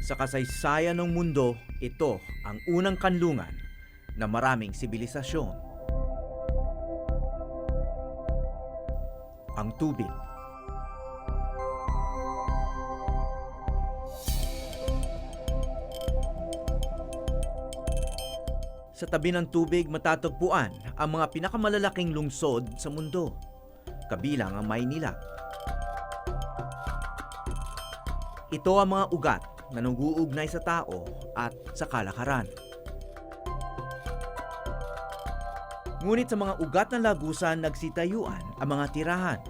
Sa kasaysayan ng mundo, ito ang unang kanlungan na maraming sibilisasyon. Ang tubig. Sa tabi ng tubig matatagpuan ang mga pinakamalalaking lungsod sa mundo, kabilang ang Maynila. Ito ang mga ugat na nag-uugnay sa tao at sa kalakaran. Ngunit sa mga ugat ng Lagusan nagsitayuan ang mga tirahan.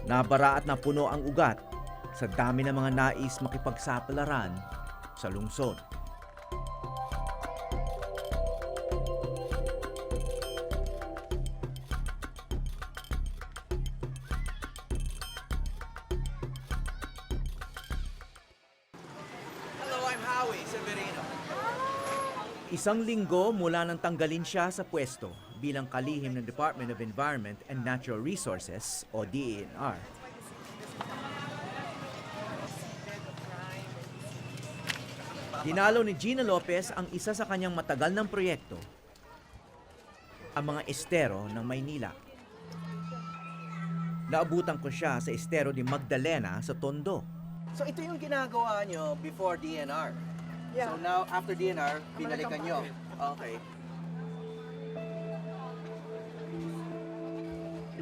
Nabara at napuno ang ugat sa dami ng mga nais makipagsapalaran sa lungsod. Isang linggo mula nang tanggalin siya sa pwesto bilang kalihim ng Department of Environment and Natural Resources o DENR. Dinalo ni Gina Lopez ang isa sa kanyang matagal ng proyekto, ang mga estero ng Maynila. Naabutan ko siya sa estero ni Magdalena sa Tondo. So ito yung ginagawa nyo before DNR? Yeah. So now, after DNR, binalikan nyo? Okay.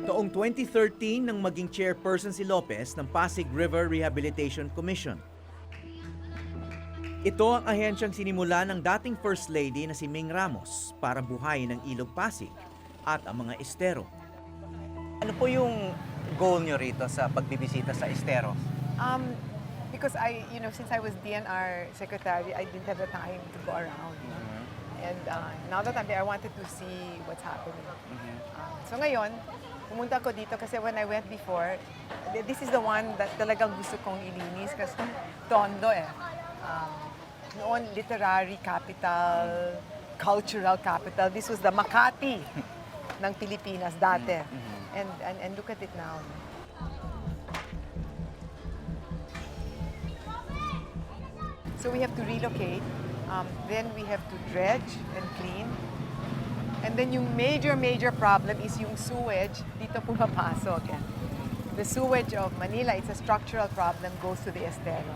Taong 2013 nang maging chairperson si Lopez ng Pasig River Rehabilitation Commission. Ito ang ahensyang sinimula ng dating First Lady na si Ming Ramos para buhayin ang Ilog Pasig at ang mga estero. Ano po yung goal nyo rito sa pagbibisita sa estero? Because since I was DNR secretary, I didn't have the time to go around. And now that I'm there, I wanted to see what's happening. So ngayon, pumunta ko dito kasi when I went before, this is the one that talagang gusto kong ilinis kasi Tondo eh. Noon, literary capital, cultural capital. This was the Makati ng Pilipinas dati. And look at it now. So we have to relocate, then we have to dredge and clean. And then yung major problem is yung sewage, dito pumapasok. The sewage of Manila, it's a structural problem, goes to the estero.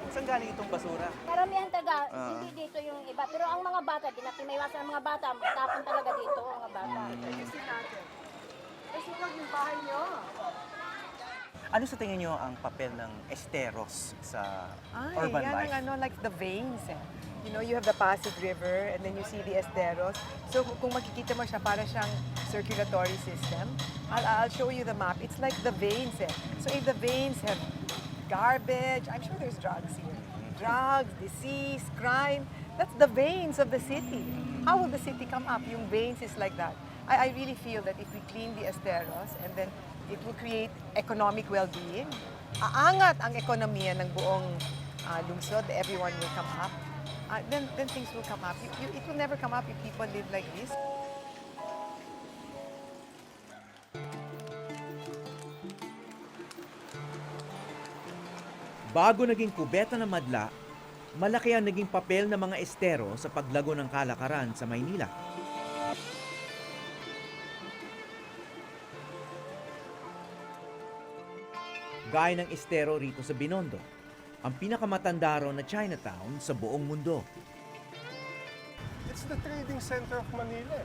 Saan galing itong basura? Karamihan hindi dito yung iba. Pero ang mga bata, di natin maiwasan ang mga bata, tapon talaga dito ang mga bata. Kasi pag yung bahay nyo. Ano sa tingin nyo ang papel ng esteros sa urban life? Like the veins. You know, you have the Pasig River and then you see the esteros. So kung makikita mo siya, para siyang circulatory system. I'll show you the map. It's like the veins. So if the veins have garbage, I'm sure there's drugs here. Drugs, disease, crime. That's the veins of the city. How will the city come up? Yung veins is like that. I really feel that if we clean the esteros and then it will create economic well-being, aangat ang ekonomiya ng buong lungsod, everyone will come up, then things will come up. It will never come up if people live like this. Bago naging kubeta ng madla, malaki ang naging papel ng mga estero sa paglago ng kalakaran sa Maynila. Gaya ng estero rito sa Binondo, ang pinakamatanda raw na Chinatown sa buong mundo. It's the trading center of Manila.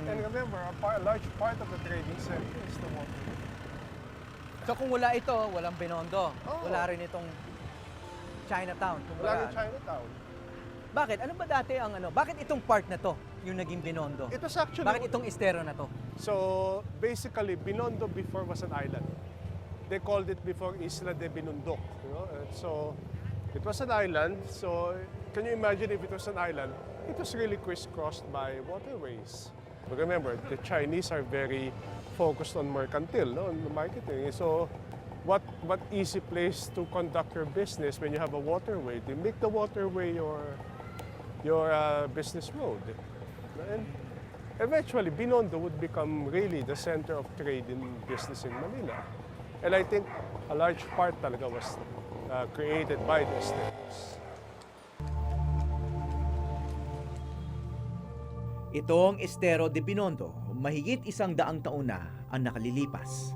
And remember, a large part of the trading center is the water. So kung wala ito, walang Binondo. Oo. Wala rin itong Chinatown. Wala rin Chinatown. Bakit? Ano ba dati ang Bakit itong part na to yung naging Binondo? It was actually... Bakit itong estero na to? So, basically, Binondo before was an island. They called it before Isla de Binundok. You know? And so, it was an island. So, can you imagine if it was an island? It was really crisscrossed by waterways. But remember, the Chinese are very focused on mercantile, no? On the marketing. So, what easy place to conduct your business when you have a waterway? They make the waterway your business road. eventually Binondo would become really the center of trade and business in Manila. And I think a large part talaga was created by the estates. Itong Estero de Binondo, mahigit 100 taon na ang nakalilipas.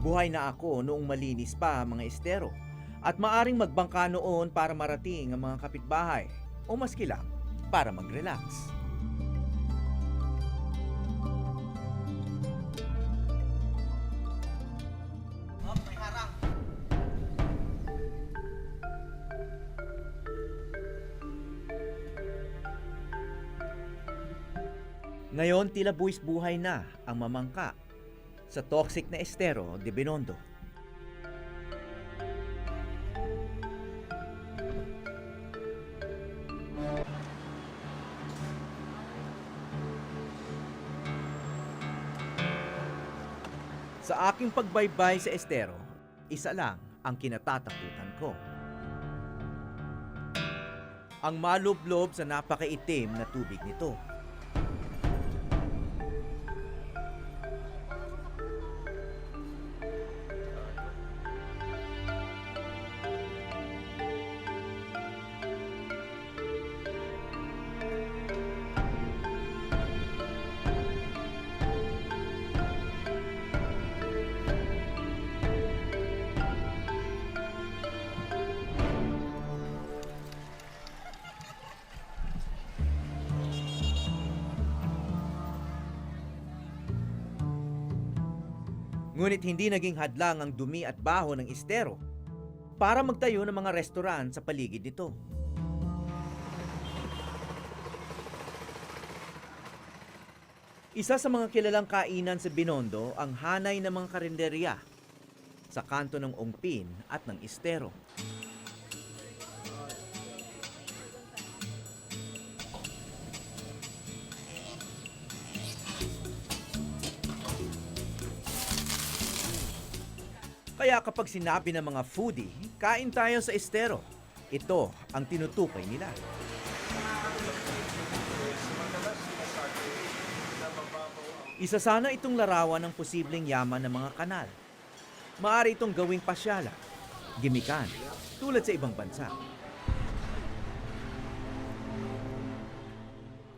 Buhay na ako noong malinis pa ang mga estero at maaring magbangka noon para marating ang mga kapitbahay o maski lang para mag-relax. May harang. Ngayon tila buwis buhay na ang mamangka sa toxic na Estero de Binondo. Sa aking pagbaybay sa Estero, isa lang ang kinatatakutan ko. Ang malublob sa napakaitim na tubig nito. Ngunit hindi naging hadlang ang dumi at baho ng Estero para magtayo ng mga restaurant sa paligid nito. Isa sa mga kilalang kainan sa Binondo ang hanay ng mga karinderya sa kanto ng Ongpin at ng Estero. Kaya kapag sinabi ng mga foodie, kain tayo sa Estero, ito ang tinutukoy nila. Isa sana itong larawan ng posibleng yaman ng mga kanal. Maaari itong gawing pasyala, gimikan, tulad sa ibang bansa.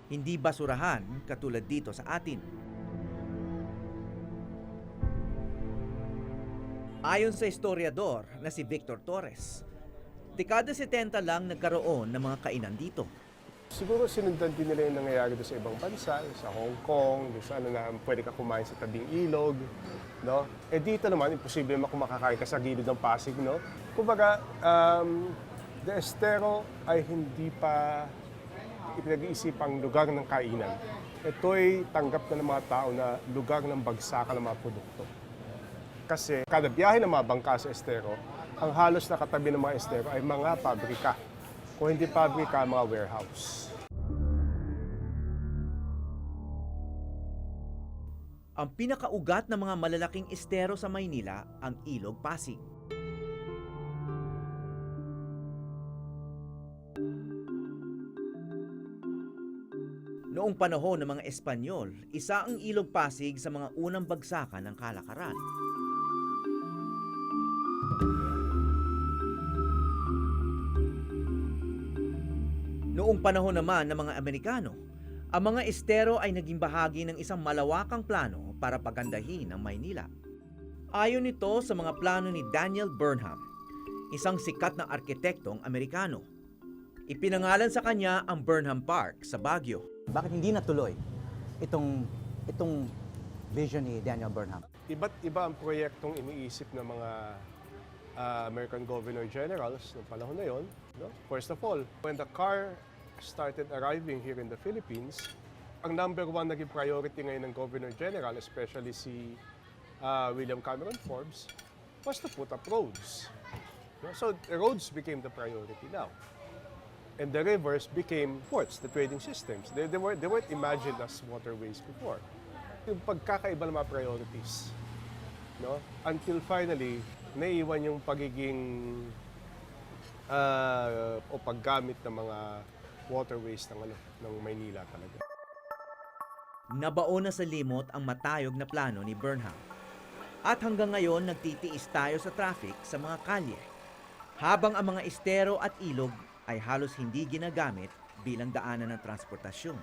Hindi basurahan katulad dito sa atin. Ayon sa historiador na si Victor Torres, dekada 70 lang nagkaroon ng mga kainan dito. Siguro sinundan din nila yung nangyayari doon sa ibang bansa, sa Hong Kong, doon sa ano na pwede ka kumain sa tabing ilog, no? Eh dito naman, imposible naman kung makakain ka sa gilid ng Pasig, no? Kumbaga, the Estero ay hindi pa ipinag-iisipang lugar ng kainan. Ito'y tanggap na ng mga tao na lugar ng bagsakan ng mga produkto. Kasi kada biyahe ng mga bangka sa Estero, ang halos na katabi ng mga Estero ay mga pabrika. Kung hindi pabrika, mga warehouse. Ang pinakaugat ng mga malalaking estero sa Maynila ang Ilog Pasig. Noong panahon ng mga Espanyol, isa ang Ilog Pasig sa mga unang bagsakan ng kalakaran. Noong panahon naman ng mga Amerikano, ang mga estero ay naging bahagi ng isang malawakang plano para pagandahin ang Maynila. Ayon nito sa mga plano ni Daniel Burnham, isang sikat na arkitektong Amerikano. Ipinangalan sa kanya ang Burnham Park sa Baguio. Bakit hindi natuloy itong vision ni Daniel Burnham? Iba't iba ang proyektong iniisip ng mga American Governor Generals noong panahon na yon. No? First of all, when the car started arriving here in the Philippines, ang number one naging priority ngayon ng Governor General, especially si William Cameron Forbes, was to put up roads. No? So the roads became the priority now. And the rivers became ports, the trading systems. They weren't imagined as waterways before. Yung pagkakaiba ng mga priorities. No? Until finally, naiwan yung pagiging o paggamit ng mga waterways ng Maynila talaga. Nabaon na sa limot ang matayog na plano ni Burnham. At hanggang ngayon nagtitiis tayo sa traffic sa mga kalye. Habang ang mga estero at ilog ay halos hindi ginagamit bilang daanan ng transportasyon.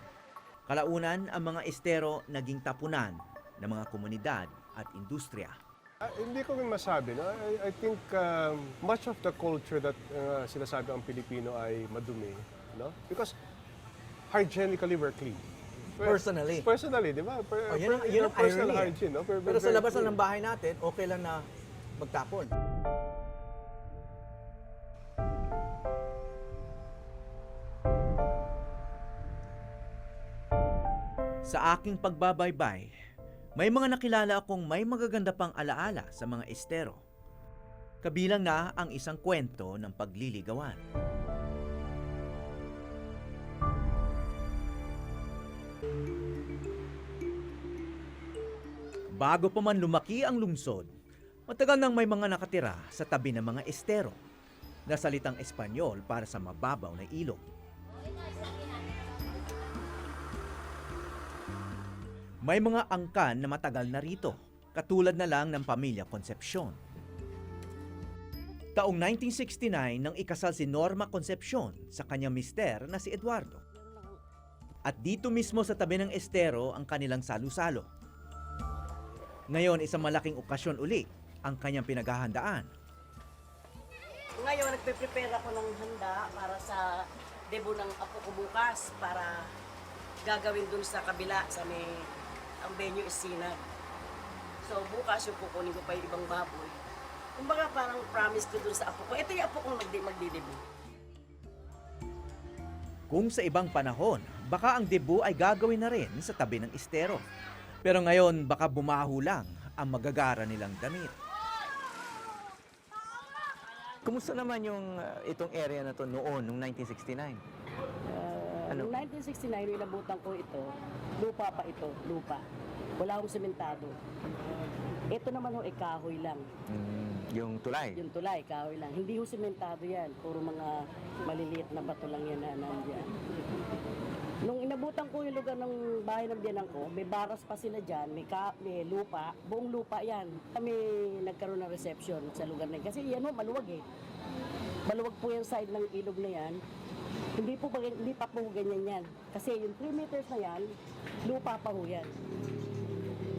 Kalaunan, ang mga estero naging tapunan ng mga komunidad at industriya. Hindi ko rin masabi. No? I think much of the culture that sinasabi ang Pilipino ay madumi. No? Because hygienically we're clean. Personally. Personally, di ba? Yun ang Personal irony eh. hygiene. No? Pero sa labas ng bahay natin, okay lang na magtapon. Sa aking pagbabaybay, may mga nakilala akong may magaganda pang alaala sa mga estero. Kabilang na ang isang kwento ng pagliligawan. Bago pa man lumaki ang lungsod, matagal nang may mga nakatira sa tabi ng mga estero na salitang Espanyol para sa mababaw na ilog. May mga angkan na matagal na rito, katulad na lang ng pamilya Concepcion. Taong 1969 nang ikasal si Norma Concepcion sa kanyang mister na si Eduardo. At dito mismo sa tabi ng estero ang kanilang salo-salo. Ngayon, isang malaking okasyon uli ang kanyang pinaghahandaan. Ngayon, nagpe-prepare ako ng handa para sa debut ng apo ko bukas para gagawin dun sa kabila sa may ang venue is Sinag. So bukas yung kukunin ko pa yung ibang baboy. Kumbaga parang promise ko dun sa apo ko. Ito yung apo kong magdi-debut. Kung sa ibang panahon, baka ang debut ay gagawin na rin sa tabi ng estero. Pero ngayon, baka bumaho lang ang magagara nilang damit. Kumusta naman yung itong area na to noon, noong 1969? Ano? Noong 1969, inabutan ko ito. Lupa pa ito, lupa. Wala akong sementado. Ito naman ho, kahoy lang. Yung tulay? Yung tulay, kahoy lang. Hindi ho sementado yan. Puro mga maliliit na bato lang yan na nandiyan. Nung inabutan ko yung lugar ng bahay ng biyanan ko, may baras pa sila dyan, may lupa, buong lupa yan. Kami nagkaroon ng reception sa lugar na yan. Kasi yan ho, maluwag eh. Maluwag po yung side ng ilog na yan. Hindi pa po ganyan yan. Kasi yung 3 meters na yan, lupa pa ho yan.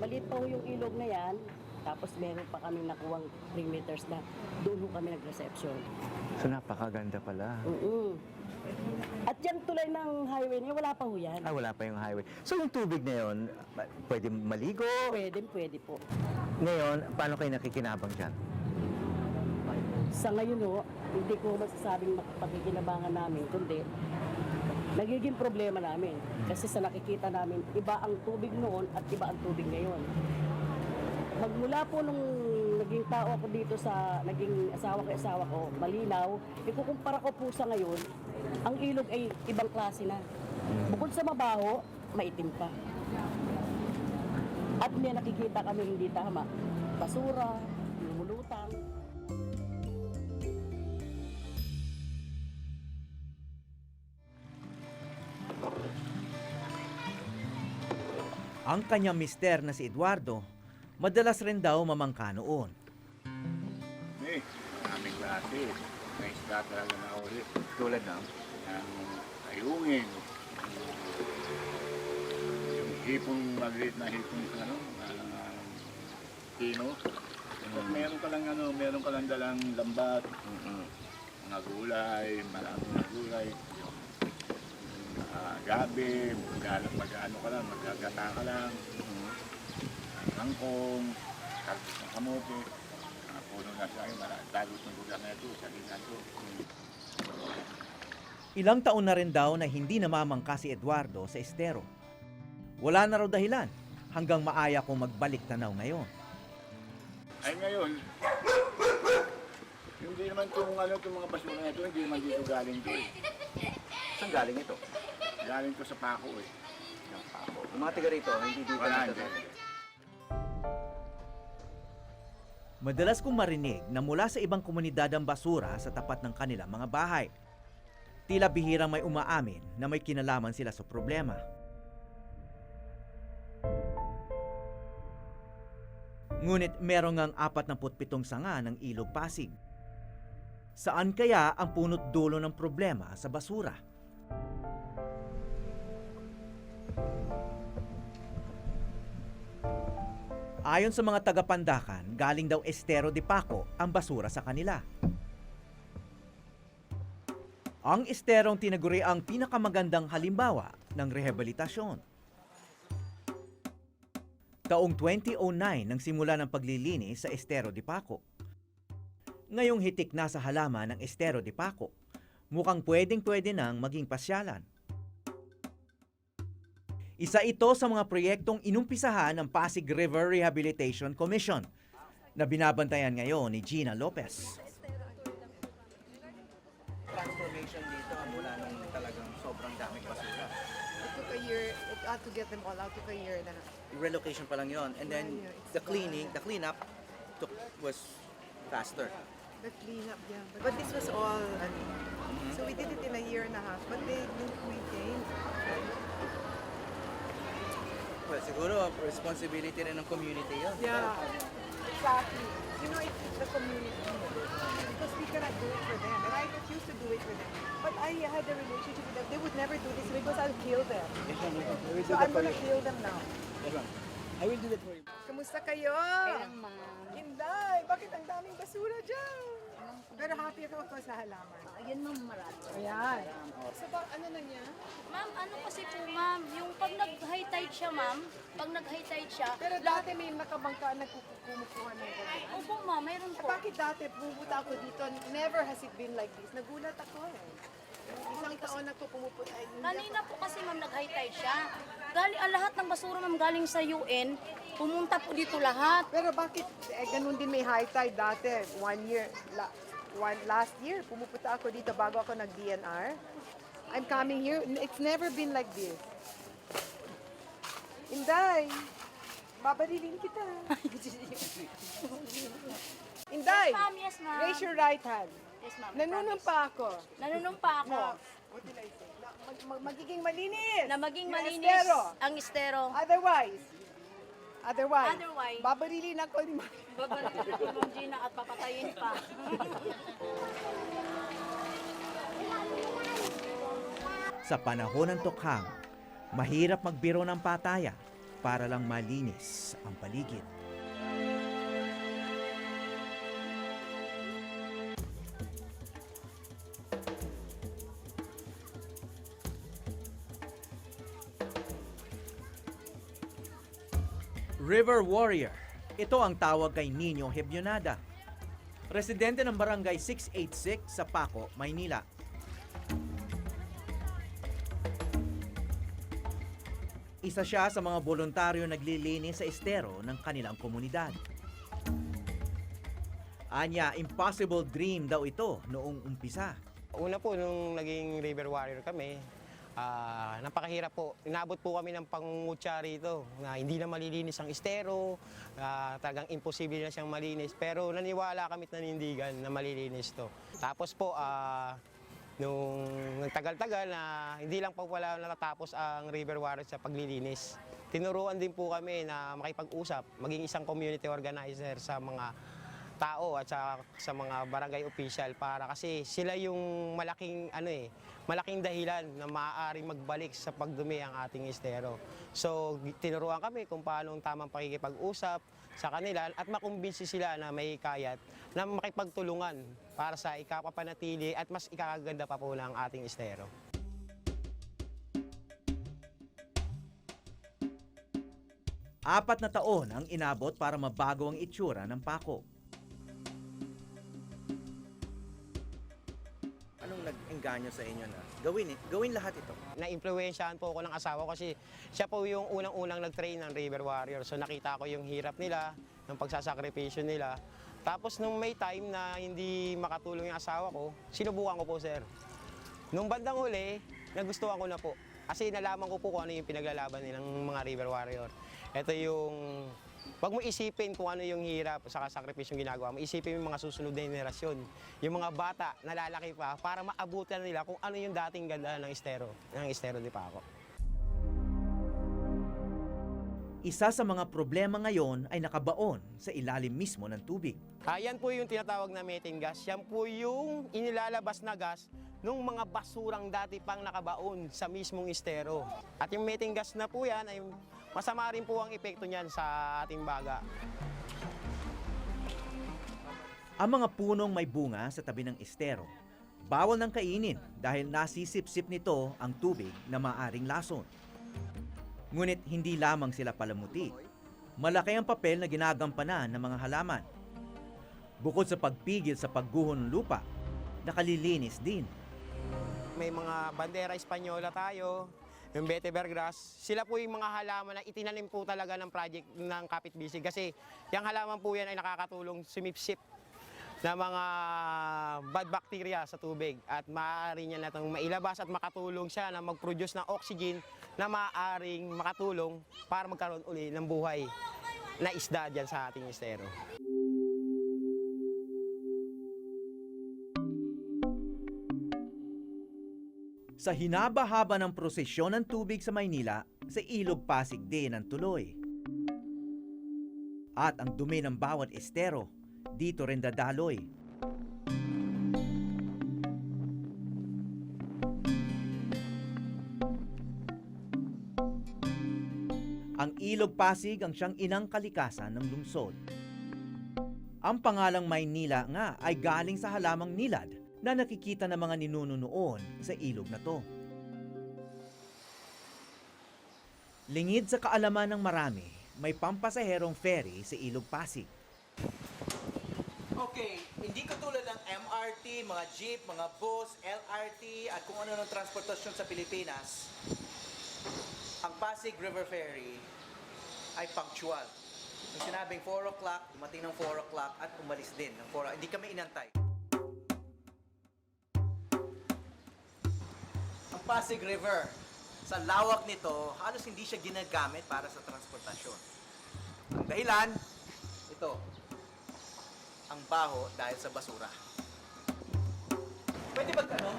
Maliit pa ho yung ilog na yan, tapos meron pa kami nakuwang 3 meters na doon ho kami nag-reception. So napakaganda pala. At yan tulay ng highway niya, wala pa ho yan. Ah, wala pa yung highway. So yung tubig na yun, pwede maligo? Pwede po. Ngayon, paano kayo nakikinabang dyan? Sa ngayon ho, hindi ko masasabing pakikinabangan namin, kundi nagiging problema namin. Kasi sa nakikita namin, iba ang tubig noon at iba ang tubig ngayon. Magmula po nung naging tao ako dito sa naging asawa ko, malinaw, ikukumpara ko po sa ngayon, ang ilog ay ibang klase na. Bukod sa mabaho, maitim pa. At may nakikita kami hindi tama. Basura, lumulutang. Ang kanyang mister na si Eduardo, madalas rin daw mamangka noon. Maraming klase. May isda talaga na ulit. Tulad ng? Ang ayungin. Yung hipong, maliit na hipong tino. Kapag meron ka lang dalang lambat, mga gulay, maraming mga gulay. Gabi, mag-ano ka lang, magagata ka lang. Kangkong, kalbis ng kamote. Puno na siya yung dagot ng lugar na ito, sa linan ko. Ilang taon na rin daw na hindi namamangka si Eduardo sa estero. Wala na raw dahilan hanggang maaya kong magbalik tanaw ngayon. Ay ngayon, hindi naman itong mga basura na ito, hindi naman dito galing ito eh. Saan galing ito? Galing ito sa Paco eh. Yung mga tiga rito, hindi dito Wala, nagtatanim. hindi. Madalas kong marinig na mula sa ibang komunidad ang basura sa tapat ng kanilang mga bahay. tila bihirang may umaamin na may kinalaman sila sa problema. Ngunit meron ngang 47 sanga ng Ilog Pasig. Saan kaya ang punot dulo ng problema sa basura? Ayon sa mga taga-Pandacan, galing daw Estero de Paco ang basura sa kanila. Ang esterong tinaguri ang pinakamagandang halimbawa ng rehabilitasyon. Taong 2009 nang simula ng paglilinis sa Estero de Paco. Ngayong hitik na sa halaman ng Estero de Paco, mukhang pwedeng-pwede nang maging pasyalan. Isa ito sa mga proyektong inumpisahan ng Pasig River Rehabilitation Commission na binabantayan ngayon ni Gina Lopez. Transformation dito mula nung talagang sobrang daming basura. It took a year, to get them all out, took a year na. Relocation pa lang yon, and then Yeah, it's the cleanup was faster. The cleanup, yeah. But this was all, so we did it in a year and a half, but they didn't retain. Well, siguro responsibility rin ng community yun. Yeah, exactly. You know, it's the community. Because we cannot do it for them. And I refuse to do it for them. But I had a relationship with them. They would never do this because I'll kill them. So I'm gonna kill them now. I will do that for you. Kamusta kayo? Kailang ma'am. Inday, bakit ang daming basura dyan? Pero happy ako sa halaman. Ayun ma'am, marami. Ayan. So ba, ano na niya? Ma'am, ano kasi po ma'am, yung pag nag-high tide siya ma'am, pag nag-high tide siya, Pero dati may nakabangka na kumukuha ng ganyan. opo ma'am, mayroon po. Bakit dati pumunta ako dito, never has it been like this. Nagulat ako eh. Isang taon na to pumupunta. Ay, hindi Kanina po kasi ma'am, nag-high tide siya. Lahat ng basura ma'am galing sa UN, pumunta po dito lahat. Pero bakit ganun din may high tide dati? Last year, pumupunta ako dito bago ako nag-DNR. I'm coming here. It's never been like this. Inday, babarilin kita. Inday, Ma'am, yes ma'am. raise your right hand. Yes ma'am. Nanunumpa ako. Nanunumpa ako Na, what did I say? Magiging malinis. na maging Yung malinis estero. ang estero. Otherwise, Otherwise, babarilin ako ni Ma'am. babalik ko Ma'am Gina at papatayin pa. Sa panahon ng tukhang, mahirap magbiro ng pataya para lang malinis ang paligid. River Warrior. Ito ang tawag kay Nino Hebyonada. Residente ng Barangay 686 sa Paco, Maynila. Isa siya sa mga voluntaryo naglilinis sa estero ng kanilang komunidad. Anya, impossible dream daw ito noong umpisa. Una po, nung naging River Warrior kami, napakahirap po. Inabot po kami ng pangungutya rito na hindi na malilinis ang estero, talagang imposible na siyang malinis. Pero naniwala kami at nanindigan na malilinis to. Tapos po, nung nagtagal-tagal na hindi lang po wala natatapos ang River Warrior sa paglilinis, tinuruan din po kami na makipag-usap, maging isang community organizer sa mga tao at sa mga barangay official para kasi sila yung malaking dahilan na maaaring magbalik sa pagdumi ang ating estero. So tinuruan kami kung paano ang tamang pakikipag-usap sa kanila at makumbinsi sila na may kayat na makipagtulungan para sa ikapapanatili at mas ikakaganda pa po ng ating estero. Apat na taon ang inabot para mabago ang itsura ng Paco. Anong nag-engganyo sa inyo na gawin lahat ito? Na-impluwensyahan po ako ng asawa ko kasi siya po yung unang-unang nag-train ng River Warrior. So nakita ko yung hirap nila, ng pagsasakripisyo nila. Tapos nung may time na hindi makatulong yung asawa ko, sinubukan ko po, sir. Nung bandang huli, nagustuhan ko na po. Kasi nalaman ko po kung ano yung pinaglalaban nilang mga River Warrior. Ito yung Huwag mo isipin kung ano yung hirap sa sakripisyong ginagawa mo. Isipin mo yung mga susunod na henerasyon, yung mga bata na lalaki pa para maabutan nila kung ano yung dating ganda ng estero ni Paco. Isa sa mga problema ngayon ay nakabaon sa ilalim mismo ng tubig. Yan po yung tinatawag na methane gas. Yan po yung inilalabas na gas ng mga basurang dati pang nakabaon sa mismong estero. At yung methane gas na po yan ay masama rin po ang epekto niyan sa ating baga. Ang mga punong may bunga sa tabi ng estero, bawal ng kainin dahil nasisip-sip nito ang tubig na maaring lason. Ngunit hindi lamang sila palamuti. Malaki ang papel na ginagampanan ng mga halaman. Bukod sa pagpigil sa pagguho ng lupa, nakalilinis din. May mga bandera Espanyola tayo, yung vetiver grass. Sila po yung mga halaman na itinanim po talaga ng project ng Kapit Bisig kasi yung halaman po yan ay nakakatulong sumipsip na mga bad bacteria sa tubig at maaari niya natang mailabas at makatulong siya na mag-produce ng oxygen na maaaring makatulong para magkaroon uli ng buhay na isda dyan sa ating estero. Sa hinaba-haba ng prosesyon ng tubig sa Maynila, sa Ilog Pasig din ang tuloy. At ang dumi ng bawat estero, dito rin dadaloy. Ang Ilog Pasig ang siyang inang kalikasan ng lungsod. Ang pangalang Maynila nga ay galing sa halamang nilad na nakikita ng mga ninuno noon sa ilog na to. Lingid sa kaalaman ng marami, may pampasaherong ferry sa Ilog Pasig. Okay, hindi katulad ng MRT, mga jeep, mga bus, LRT, at kung ano ng transportasyon sa Pilipinas, ang Pasig River Ferry ay punctual. Yung sinabing 4 o'clock, dumating ng 4 o'clock at umalis din ng 4 o'clock. Hindi kami inantay. Ang Pasig River, sa lawak nito, halos hindi siya ginagamit para sa transportasyon. Ang dahilan, ito, ang baho dahil sa basura. Pwede ba tanong,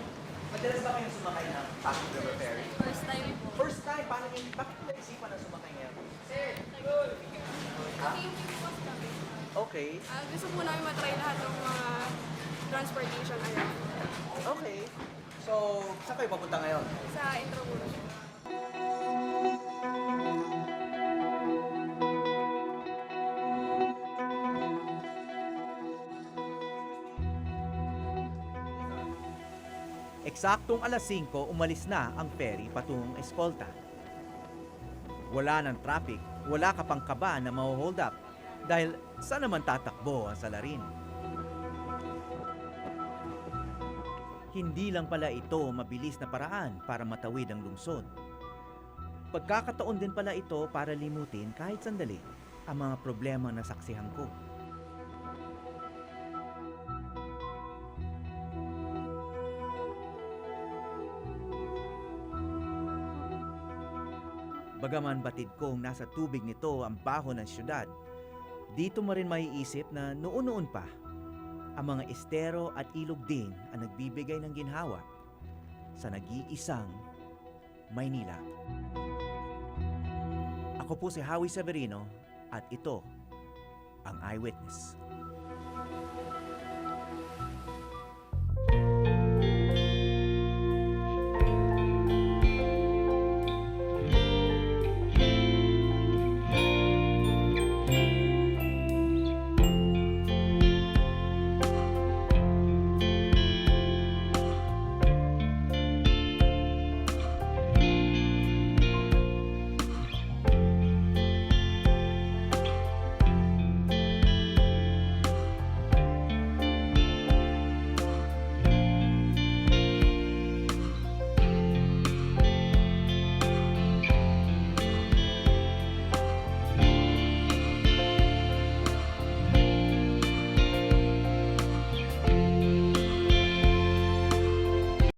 madalas ba kayong sumakay ng Pasig River Ferry? First time po. First time, paano yung, bakit naisipan na sumakay niya? Sir, nag-i-impose kami. Okay, Gusto po namin matry lahat ng mga transportation around okay. So, saan kayo papunta ngayon? sa Intramuros. Eksaktong alas 5, umalis na ang ferry patungong Escolta. Wala ng traffic, wala ka pang kaba na maho-hold up dahil saan naman tatakbo ang salarin. Hindi lang pala ito mabilis na paraan para matawid ang lungsod. Pagkakataon din pala ito para limutin kahit sandali ang mga problema na saksihan ko. Bagaman batid kong nasa tubig nito ang baho ng syudad, dito mo rin maiisip na noon-noon pa, ang mga estero at ilog din ang nagbibigay ng ginhawa sa nag-iisang Maynila. Ako po si Howie Severino at ito ang Eyewitness.